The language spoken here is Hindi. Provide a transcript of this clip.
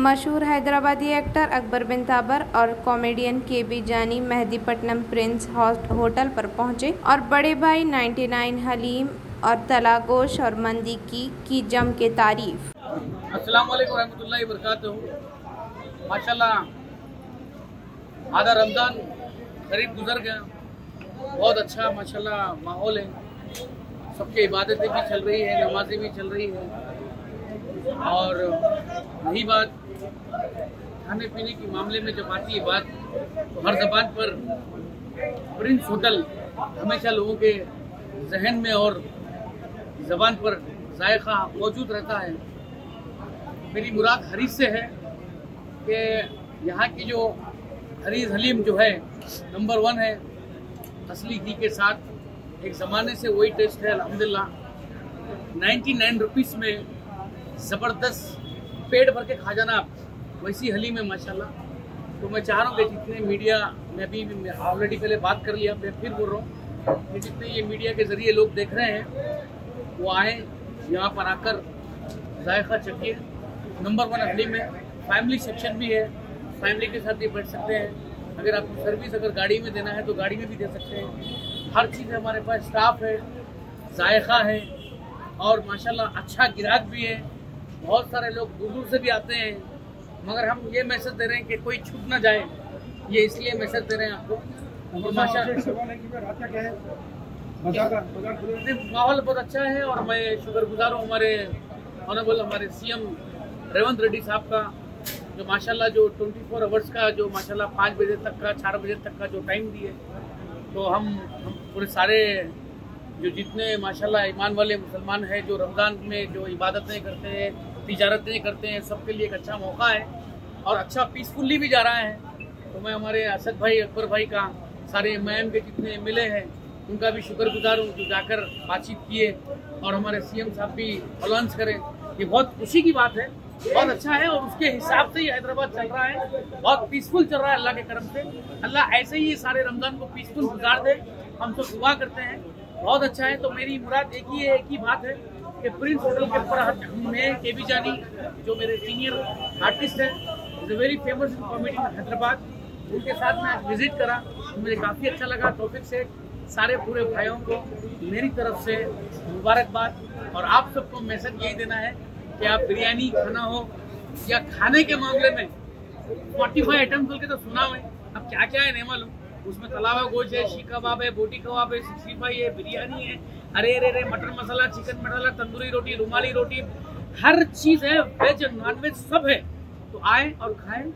मशहूर हैदराबादी एक्टर अकबर बिन ताबर और कॉमेडियन के.बी. जानी मेहदीपट्टनम प्रिंस होटल पर पहुंचे और बड़े भाई 99 हलीम और तलागोश और मंदी की जम के तारीफ। अस्सलाम वालेकुम रहमतुल्लाहि बरकातहू। माशाल्लाह आधा रमज़ान करीब गुजर गया, बहुत अच्छा माशाल्लाह माहौल है, सबके इबादतें भी चल रही है, नमाजें भी चल रही है। और यही बात खाने पीने के मामले में जब आती है बात, तो हर ज़बान पर प्रिंस होटल हमेशा लोगों के जहन में और ज़बान पर जायका मौजूद रहता है। मेरी मुराद हरीस से है कि यहाँ की जो हरीस हलीम जो है नंबर 1 है, असली घी के साथ। एक ज़माने से वही टेस्ट है अल्हम्दुलिल्लाह। 99 रुपीज़ में ज़बरदस्त पेट भर के खा जाना वैसी हलीम है माशाल्लाह। तो मैं चाह रहा हूँ कि जितने मीडिया में भी ऑलरेडी पहले बात कर लिया, मैं फिर बोल रहा हूँ कि जितने ये मीडिया के ज़रिए लोग देख रहे हैं वो आए यहाँ पर आकर जायका चखिए। नंबर 1 हलीम है, फैमिली सेक्शन भी है, फैमिली के साथ भी बैठ सकते हैं। अगर आपको सर्विस अगर गाड़ी में देना है तो गाड़ी में भी दे सकते हैं। हर चीज़ हमारे पास, स्टाफ है, जायका है और माशाल्लाह अच्छा गिराक भी है। बहुत सारे लोग दूर दूर से भी आते हैं, मगर हम ये मैसेज दे रहे हैं कि कोई छूट ना जाए, ये इसलिए मैसेज दे रहे हैं आपको। माहौल बहुत अच्छा है और मैं शुक्रगुजार हूँ हमारे ऑनरेबल हमारे सीएम रेवंत रेड्डी साहब का, जो माशाल्लाह जो 24 आवर्स का जो माशाल्लाह 5 बजे तक का 4 बजे तक का जो टाइम दिए। तो हम पूरे सारे जो जितने माशाल्लाह ईमान वाले मुसलमान हैं जो रमज़ान में जो इबादतें करते हैं, तिजारतें करते हैं, सबके लिए एक अच्छा मौका है और अच्छा पीसफुली भी जा रहा है। तो मैं हमारे असद भाई, अकबर भाई का, सारे एमआईएम के जितने एमएलए हैं उनका भी शुक्रगुजार हूँ जो जाकर बातचीत किए और हमारे सीएम साहब भी अलाउंस करें। ये बहुत खुशी की बात है, बहुत अच्छा है और उसके हिसाब से ही हैदराबाद चल रहा है, बहुत पीसफुल चल रहा है अल्लाह के करम से। अल्लाह ऐसे ही सारे रमज़ान को पीसफुल गुजार दे, हम सब दुआ करते हैं। बहुत अच्छा है। तो मेरी मुराद एक ही बात है कि प्रिंस होटल के ऊपर मैं के.बी. जानी जो मेरे सीनियर आर्टिस्ट हैं, is a very famous in comedy in Hyderabad, उनके साथ मैं आज विजिट करा, मुझे काफ़ी अच्छा लगा। तौफीक से सारे पूरे भाइयों को मेरी तरफ से मुबारकबाद। और आप सबको मैसेज यही देना है कि आप बिरयानी खाना हो या खाने के मामले में 45 आइटम्स बोल के तो सुना हुआ है, अब क्या क्या है नहीं मालूम। उसमें तलावा गोश्त है, शीख कबाब है, बोटी कबाब है, 65 है, बिरयानी है, अरे मटर मसाला, चिकन मसाला, तंदूरी रोटी, रुमाली रोटी, हर चीज़ है, वेज नॉन वेज सब है। तो आए और खाएं।